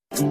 Well,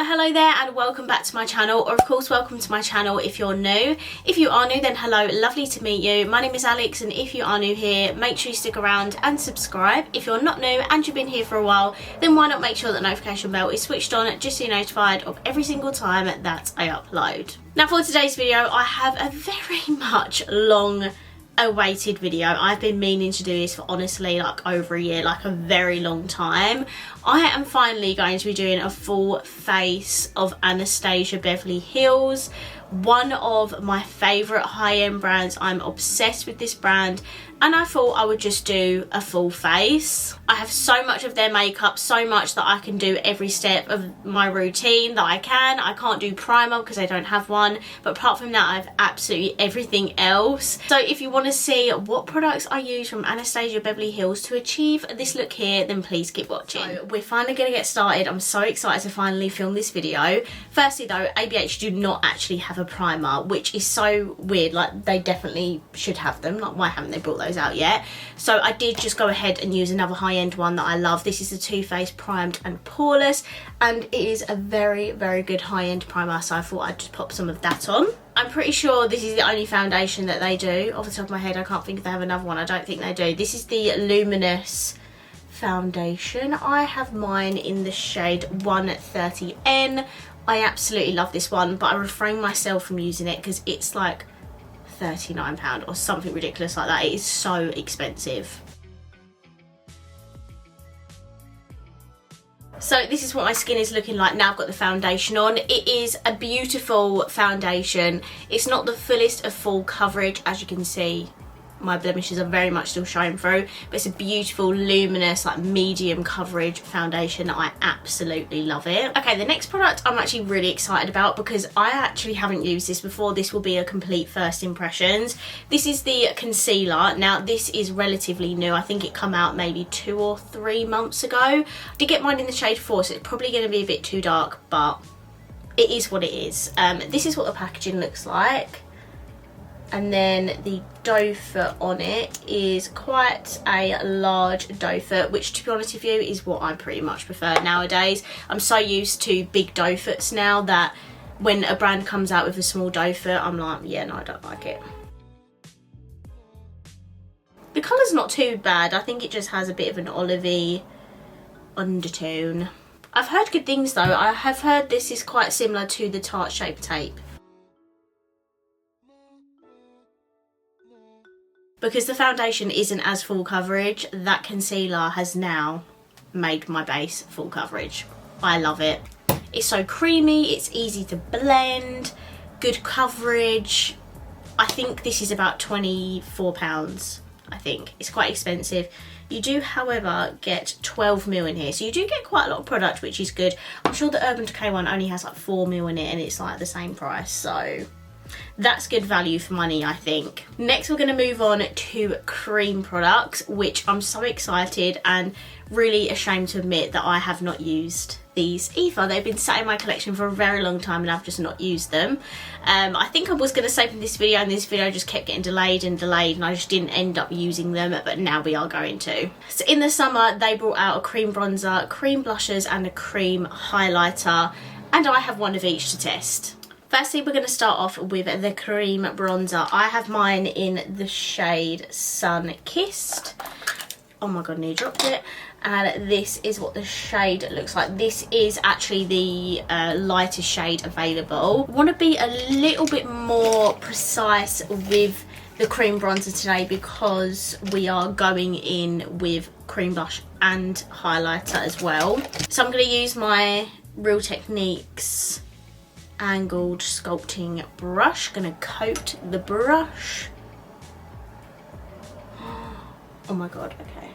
hello there and welcome back to my channel, or of course welcome to my channel if you're new. If you are new, then hello, lovely to meet you. My name is Alex, and if you are new here, make sure you stick around and subscribe. If you're not new and you've been here for a while, then why not make sure that notification bell is switched on just so you're notified of every single time that I upload. Now for today's video, I have a very much long awaited video. I've been meaning to do this for honestly like over a year, like a very long time. I am finally going to be doing a full face of Anastasia Beverly Hills, one of my favourite high-end brands. I'm obsessed with this brand and I thought I would just do a full face. I have so much of their makeup, so much that I can do every step of my routine that I can. I can't do primer because I don't have one, but apart from that I have absolutely everything else. So if you want to see what products I use from Anastasia Beverly Hills to achieve this look here, then please keep watching. So we're finally going to get started. I'm so excited to finally film this video. Firstly though, ABH do not actually have a primer, which is so weird. Like, they definitely should have them. Like, why haven't they brought those out yet? So I did just go ahead and use another high-end one that I love. This is the Too Faced Primed and Poreless, and it is a very, very good high-end primer, so I thought I'd just pop some of that on. I'm pretty sure this is the only foundation that they do. Off the top of my head, I can't think if they have another one. I don't think they do. This is the Luminous foundation. I have mine in the shade 130N. I absolutely love this one, but I refrain myself from using it because it's like £39 or something ridiculous like that. It is so expensive. So this is what my skin is looking like now I've got the foundation on. It is a beautiful foundation. It's not the fullest of full coverage, as you can see. My blemishes are very much still showing through, but it's a beautiful luminous like medium coverage foundation. I absolutely love it. Okay, the next product I'm actually really excited about because I actually haven't used this before. This will be a complete first impressions. This is the concealer. Now this is relatively new. I think it come out maybe 2 or 3 months ago. I did get mine in the shade 4, so it's probably going to be a bit too dark, but it is what it is. This is what the packaging looks like. And then the doe foot on it is quite a large doe foot, which to be honest with you is what I pretty much prefer nowadays. I'm so used to big doe foots now that when a brand comes out with a small doe foot, I'm like, yeah, no, I don't like it. The colour's not too bad. I think it just has a bit of an olivey undertone. I've heard good things though. I have heard this is quite similar to the Tarte Shape Tape. Because the foundation isn't as full coverage, that concealer has now made my base full coverage. I love it. It's so creamy, it's easy to blend, good coverage. I think this is about £24, I think. It's quite expensive. You do, however, get 12ml in here, so you do get quite a lot of product, which is good. I'm sure the Urban Decay one only has like 4ml in it and it's like the same price, so that's good value for money, I think. Next we're going to move on to cream products, which I'm so excited and really ashamed to admit that I have not used these either. They've been sat in my collection for a very long time and I've just not used them. I think I was going to save them this video, and this video just kept getting delayed and delayed and I just didn't end up using them, but now we are going to. So in the summer they brought out a cream bronzer, cream blushes and a cream highlighter, and I have one of each to test. Firstly, we're going to start off with the cream bronzer. I have mine in the shade Sun Kissed. Oh my god, nearly dropped it. And this is what the shade looks like. This is actually the lightest shade available. I want to be a little bit more precise with the cream bronzer today because we are going in with cream blush and highlighter as well. So I'm going to use my Real Techniques angled sculpting brush. Gonna coat the brush. Oh my god, okay.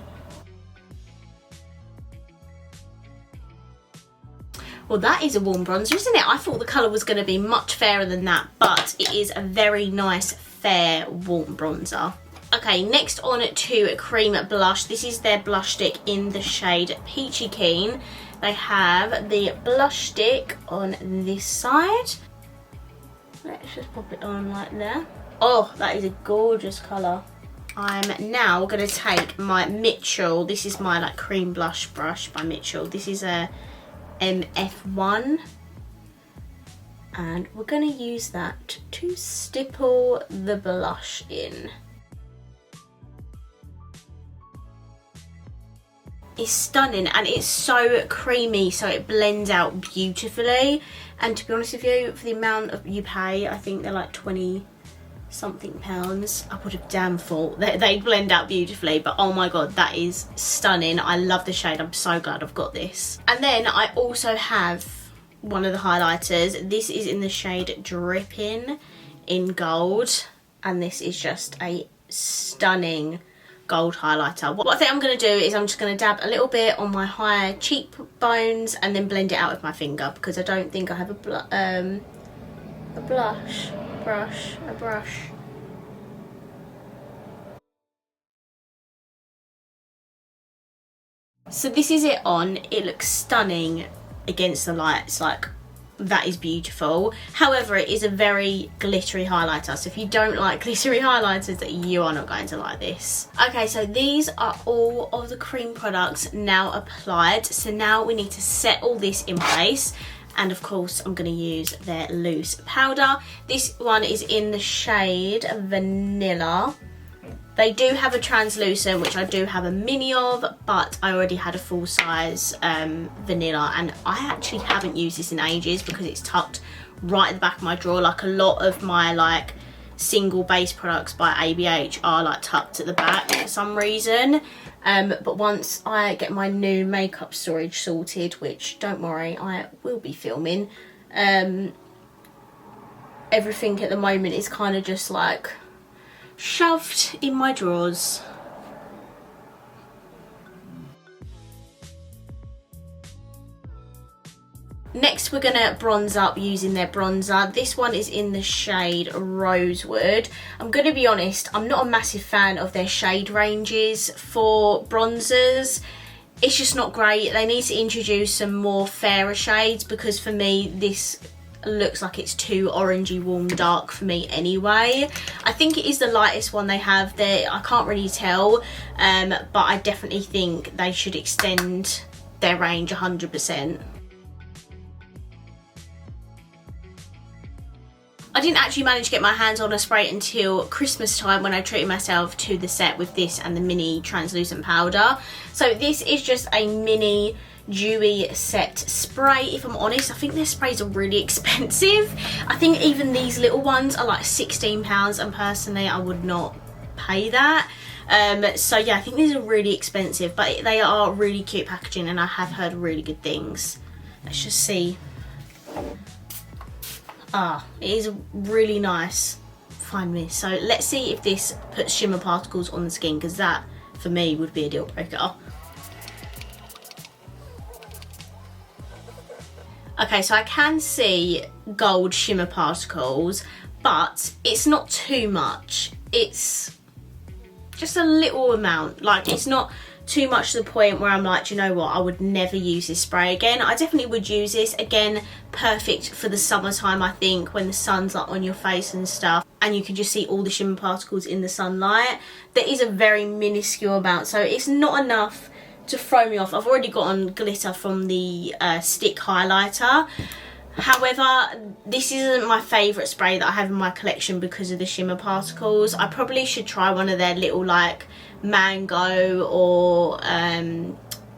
Well, that is a warm bronzer, isn't it? I thought the colour was going to be much fairer than that, but it is a very nice fair warm bronzer. Okay, next on to cream blush. This is their blush stick in the shade Peachy Keen. They have the blush stick on this side. Let's just pop it on like there. Oh, that is a gorgeous colour. I'm now going to take my Mitchell. This is my like cream blush brush by Mitchell. This is a MF1. And we're going to use that to stipple the blush in. It's stunning and it's so creamy, so it blends out beautifully. And to be honest with you, for the amount of you pay, I think they're like 20 something pounds. I would have damn thought that they blend out beautifully, but oh my god, that is stunning. I love the shade. I'm so glad I've got this. And then I also have one of the highlighters. This is in the shade Dripping in gold, and this is just a stunning gold highlighter. What I think I'm going to do is I'm just going to dab a little bit on my higher cheekbones and then blend it out with my finger, because I don't think I have a brush. So this is it on. It looks stunning against the lights, like that is beautiful. However, it is a very glittery highlighter, so if you don't like glittery highlighters, you are not going to like this. Okay, so these are all of the cream products now applied. So now we need to set all this in place. And of course, I'm going to use their loose powder. This one is in the shade Vanilla. They do have a translucent, which I do have a mini of, but I already had a full size vanilla, and I actually haven't used this in ages because it's tucked right at the back of my drawer. Like a lot of my like single base products by ABH are like tucked at the back for some reason. But once I get my new makeup storage sorted, which don't worry, I will be filming, everything at the moment is kind of just like shoved in my drawers. Next we're gonna bronze up using their bronzer. This one is in the shade Rosewood. I'm gonna be honest, I'm not a massive fan of their shade ranges for bronzers. It's just not great. They need to introduce some more fairer shades, because for me this looks like it's too orangey warm dark for me anyway. I think it is the lightest one they have there. I can't really tell, but I definitely think they should extend their range 100%. I didn't actually manage to get my hands on a spray until Christmas time, when I treated myself to the set with this and the mini translucent powder. So this is just a mini dewy set spray. If I'm honest, I think their sprays are really expensive. I think even these little ones are like £16, and personally I would not pay that. So yeah, I think these are really expensive, but they are really cute packaging and I have heard really good things. Let's just see. Ah, it is really nice. Find me. So let's see if this puts shimmer particles on the skin, because that for me would be a deal breaker. Okay, so I can see gold shimmer particles, but it's not too much. It's just a little amount. Like, it's not too much to the point where I'm like, do you know what, I would never use this spray again. I definitely would use this again. Perfect for the summertime, I think, when the sun's like on your face and stuff, and you can just see all the shimmer particles in the sunlight. There is a very minuscule amount, so it's not enough to throw me off. I've already got on glitter from the stick highlighter. However, this isn't my favourite spray that I have in my collection because of the shimmer particles. I probably should try one of their little like mango or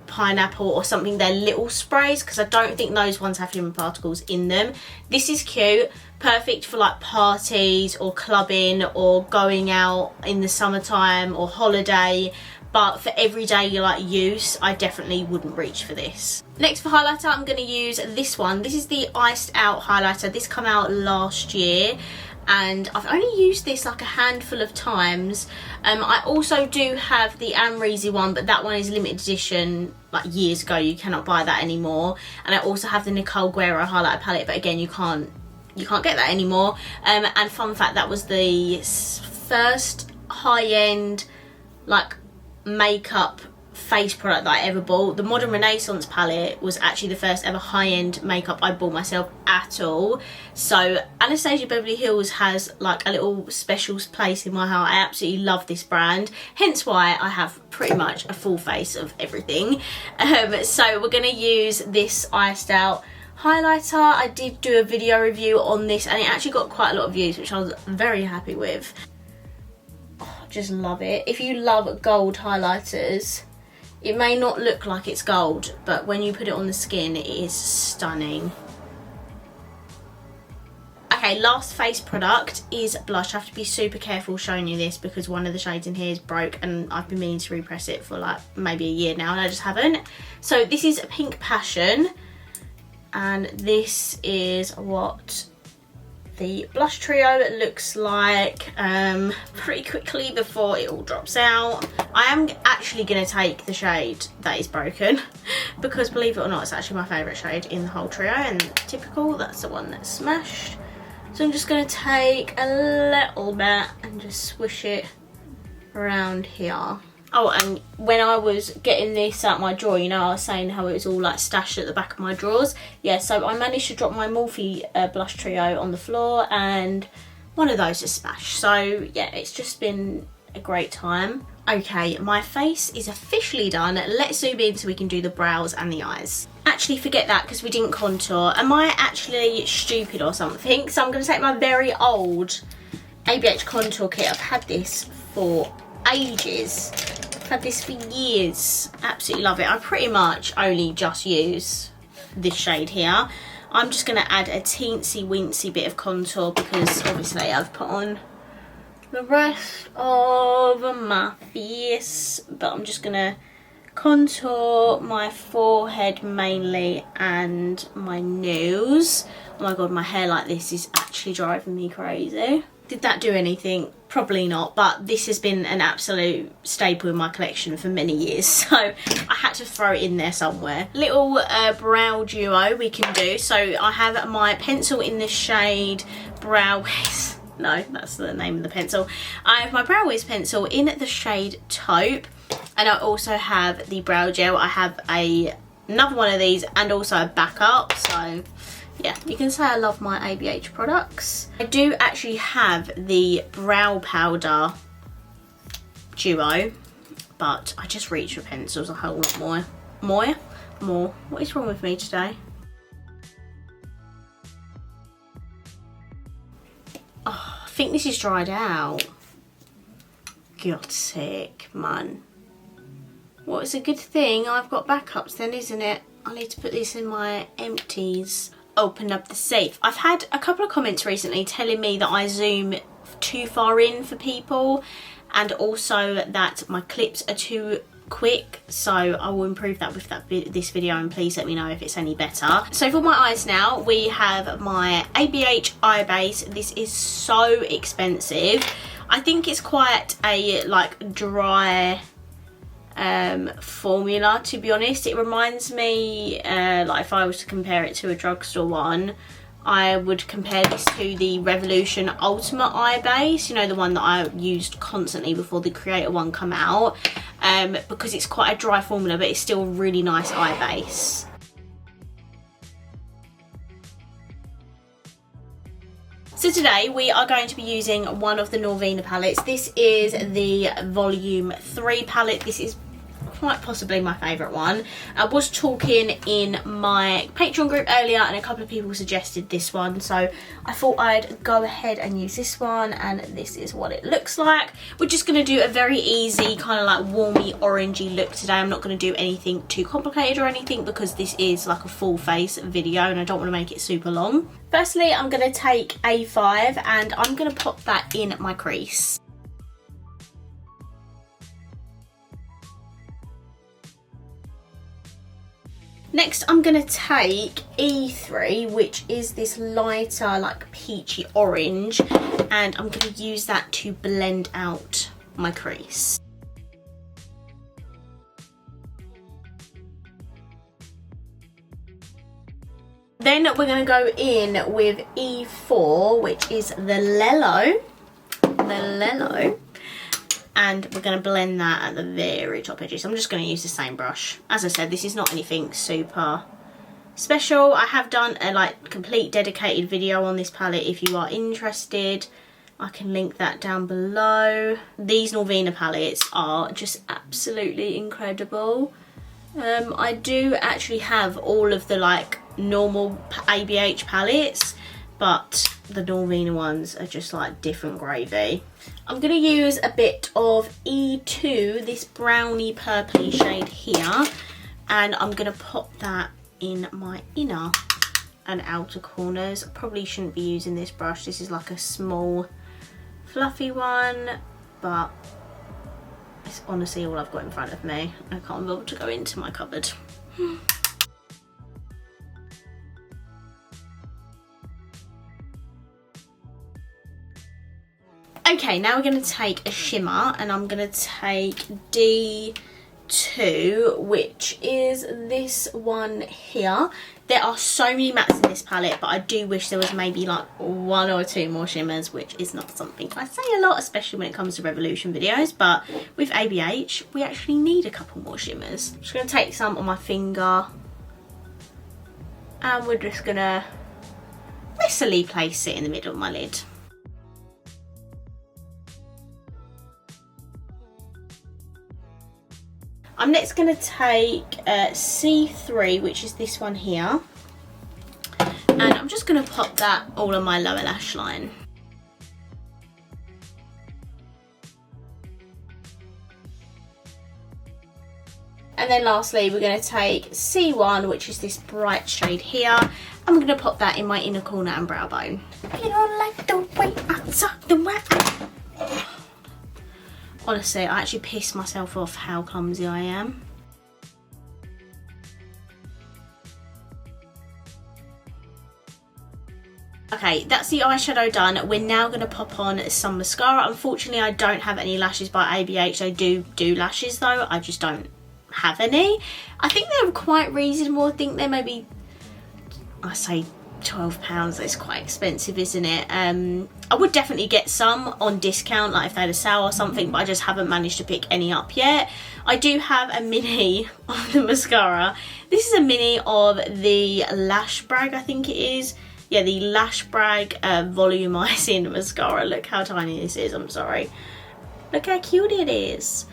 pineapple or something, their little sprays, because I don't think those ones have shimmer particles in them. This is cute, perfect for like parties or clubbing or going out in the summertime or holiday. But for everyday like use, I definitely wouldn't reach for this. Next for highlighter, I'm going to use this one. This is the Iced Out highlighter. This came out last year and I've only used this like a handful of times. I also do have the Amrezy one, but that one is limited edition, like years ago. You cannot buy that anymore. And I also have the Nicole Guerra highlighter palette, but again, you can't get that anymore. And fun fact, that was the first high-end like makeup face product that I ever bought. The Modern Renaissance palette was actually the first ever high-end makeup I bought myself at all. So Anastasia Beverly Hills has like a little special place in my heart. I absolutely love this brand, hence why I have pretty much a full face of everything. So we're going to use this iced out highlighter. I did do a video review on this and it actually got quite a lot of views, which I was very happy with. Oh, just love it. If you love gold highlighters, it may not look like it's gold, but when you put it on the skin, it is stunning. Okay, last face product is blush. I have to be super careful showing you this because one of the shades in here is broke and I've been meaning to repress it for like maybe a year now and I just haven't. So this is Pink Passion and this is what the blush trio looks like pretty quickly before it all drops out. I am actually going to take the shade that is broken because believe it or not, it's actually my favourite shade in the whole trio, and typical, that's the one that's smashed. So I'm just going to take a little bit and just swish it around here. Oh, and when I was getting this out my drawer, you know, I was saying how it was all like stashed at the back of my drawers. Yeah, so I managed to drop my Morphe blush trio on the floor and one of those is smashed. So yeah, it's just been a great time. Okay, my face is officially done. Let's zoom in so we can do the brows and the eyes. Actually, forget that because we didn't contour. Am I actually stupid or something? So I'm going to take my very old ABH contour kit. I've had this for ages. I've had this for years. Absolutely love it. I pretty much only just use this shade here. I'm just going to add a teensy weensy bit of contour because obviously I've put on the rest of my face, but I'm just going to contour my forehead mainly and my nose. Oh my god, my hair like this is actually driving me crazy. Did that do anything? Probably not, but this has been an absolute staple in my collection for many years, so I had to throw it in there somewhere. Little brow duo we can do. So I have my pencil in the shade Brow Wiz. No, that's the name of the pencil. I have my Brow Wiz pencil in the shade Taupe, and I also have the brow gel. I have another one of these and also a backup, so yeah, you can say I love my ABH products. I do actually have the brow powder duo, but I just reach for pencils a whole lot more. More. What is wrong with me today? Oh, I think this is dried out. God's sake, man. Well, it's a good thing I've got backups then, isn't it? I need to put this in my empties. Open up the safe. I've had a couple of comments recently telling me that I zoom too far in for people and also that my clips are too quick, so I will improve that with this video, and please let me know if it's any better. So for my eyes now, we have my ABH eye base. This is so expensive. I think it's quite a like dry formula, to be honest. It reminds me like if I was to compare it to a drugstore one, I would compare this to the Revolution Ultimate Eye Base, you know, the one that I used constantly before the Creator one come out, because it's quite a dry formula but it's still a really nice eye base. So today we are going to be using one of the Norvina palettes. This is the Volume 3 palette. This is quite possibly my favourite one. I was talking in my Patreon group earlier and a couple of people suggested this one, so I thought I'd go ahead and use this one, and this is what it looks like. We're just going to do a very easy kind of like warmy orangey look today. I'm not going to do anything too complicated or anything because this is like a full face video and I don't want to make it super long. Firstly, I'm going to take A5 and I'm going to pop that in my crease. Next, I'm going to take E3, which is this lighter, like peachy orange, and I'm going to use that to blend out my crease. Then we're going to go in with E4, which is the Lello. and we're going to blend that at the very top edges. I'm just going to use the same brush. As I said, this is not anything super special. I have done a like complete dedicated video on this palette. If you are interested, I can link that down below. These Norvina palettes are just absolutely incredible. I do actually have all of the like normal ABH palettes, but the Norvina ones are just like different gravy. I'm going to use a bit of E2, this browny purpley shade here, and I'm going to pop that in my inner and outer corners. I probably shouldn't be using this brush. This is like a small fluffy one, but it's honestly all I've got in front of me. I can't bother to go into my cupboard. Okay, now we're going to take a shimmer, and I'm going to take D2, which is this one here. There are so many mattes in this palette, but I do wish there was maybe like 1 or 2 more shimmers, which is not something I say a lot, especially when it comes to Revolution videos. But with ABH, we actually need a couple more shimmers. I'm just going to take some on my finger, and we're just going to messily place it in the middle of my lid. I'm next going to take C3, which is this one here, and I'm just going to pop that all on my lower lash line. And then lastly, we're going to take C1, which is this bright shade here, and we're going to pop that in my inner corner and brow bone. You don't like the way I talk, the way I... Honestly, I actually pissed myself off how clumsy I am. Okay, that's the eyeshadow done. We're now going to pop on some mascara. Unfortunately, I don't have any lashes by ABH. I do lashes though, I just don't have any. I think they're quite reasonable. I think they're maybe, I say £12. That's quite expensive, isn't it? I would definitely get some on discount, like if they had a sale or something, but I just haven't managed to pick any up yet. I do have a mini of the mascara. This is a mini of the Lash Brag, I think it is. Yeah, the Lash Brag volumizing mascara. Look how tiny this is, I'm sorry. Look how cute it is.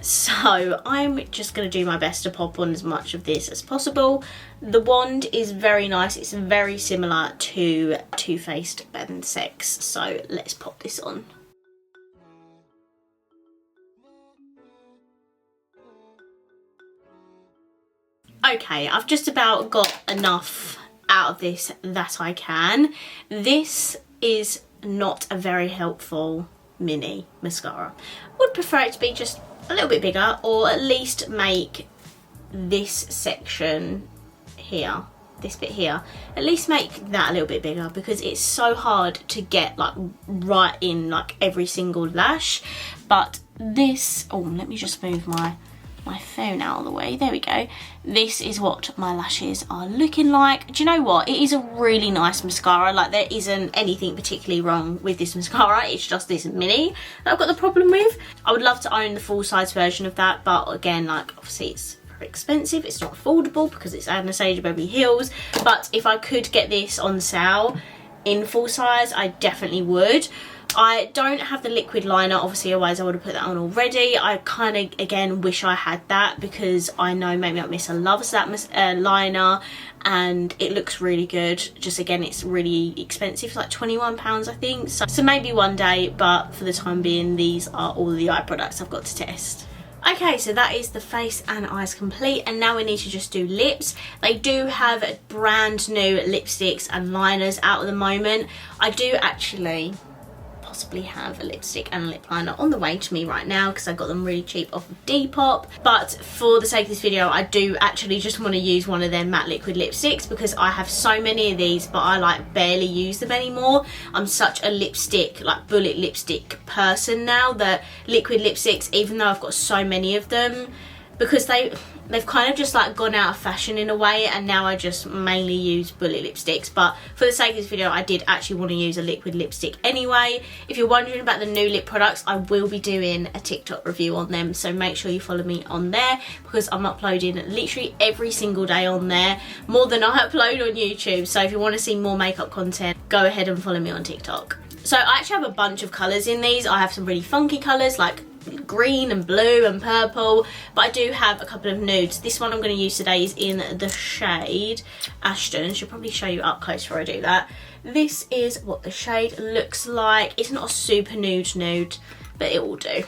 So I'm just going to do my best to pop on as much of this as possible. The wand is very nice. It's very similar to Too Faced Better Than Sex. So let's pop this on. Okay, I've just about got enough out of this that I can. This is not a very helpful mini mascara. I would prefer it to be just a little bit bigger, or at least make this section here, this bit here, at least make that a little bit bigger, because it's so hard to get like right in like every single lash. But this, oh, let me just move my phone out of the way. There we go. This is what my lashes are looking like. Do you know what? It is a really nice mascara. Like, there isn't anything particularly wrong with this mascara. It's just this mini that I've got the problem with. I would love to own the full size version of that, but again, like, obviously it's very expensive. It's not affordable because it's Anastasia Beverly Hills. But if I could get this on sale in full size, I definitely would. I don't have the liquid liner, obviously, otherwise I would have put that on already. I kind of, again, wish I had that, because I know maybe Missa loves that liner, and it looks really good. Just, again, it's really expensive. It's like £21, I think. So maybe one day, but for the time being, these are all the eye products I've got to test. Okay, so that is the face and eyes complete, and now we need to just do lips. They do have brand new lipsticks and liners out at the moment. I do actually possibly have a lipstick and a lip liner on the way to me right now, because I got them really cheap off of Depop. But for the sake of this video, I do actually just want to use one of their matte liquid lipsticks, because I have so many of these, but I like barely use them anymore. I'm such a lipstick, like bullet lipstick person now, that liquid lipsticks, even though I've got so many of them, because they've kind of just like gone out of fashion in a way, and now I just mainly use bullet lipsticks. But for the sake of this video, I did actually want to use a liquid lipstick anyway. If you're wondering about the new lip products, I will be doing a TikTok review on them, so make sure you follow me on there, because I'm uploading literally every single day on there, more than I upload on YouTube. So if you want to see more makeup content, go ahead and follow me on TikTok. So I actually have a bunch of colours in these. I have some really funky colours like green and blue and purple, but I do have a couple of nudes. This one I'm going to use today is in the shade Ashton. Should probably show you up close before I do that. This is what the shade looks like. It's not a super nude, but it will do.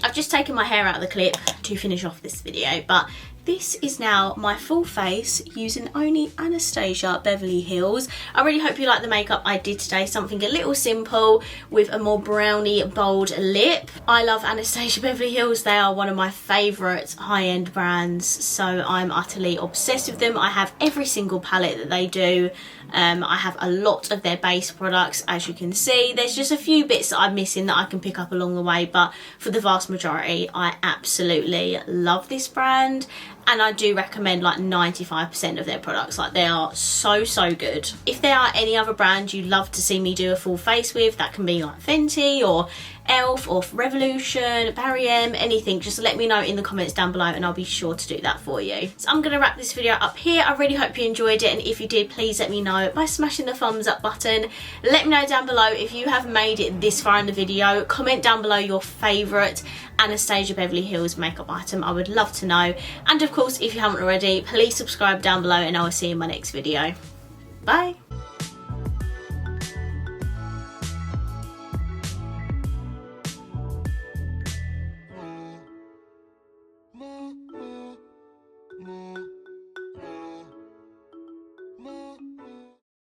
I've just taken my hair out of the clip to finish off this video, but this is now my full face using only Anastasia Beverly Hills. I really hope you like the makeup I did today. Something a little simple with a more browny, bold lip. I love Anastasia Beverly Hills. They are one of my favourite high-end brands, so I'm utterly obsessed with them. I have every single palette that they do. I have a lot of their base products, as you can see. There's just a few bits that I'm missing that I can pick up along the way, but for the vast majority, I absolutely love this brand. And I do recommend like 95% of their products. Like, they are so good. If there are any other brands you'd love to see me do a full face with, that can be like Fenty or Elf or Revolution, Barry M, anything, just let me know in the comments down below and I'll be sure to do that for you. So I'm going to wrap this video up here. I really hope you enjoyed it, and if you did, please let me know by smashing the thumbs up button. Let me know down below if you have made it this far in the video. Comment down below your favourite Anastasia Beverly Hills makeup item. I would love to know. And of course, if you haven't already, please subscribe down below and I will see you in my next video. Bye!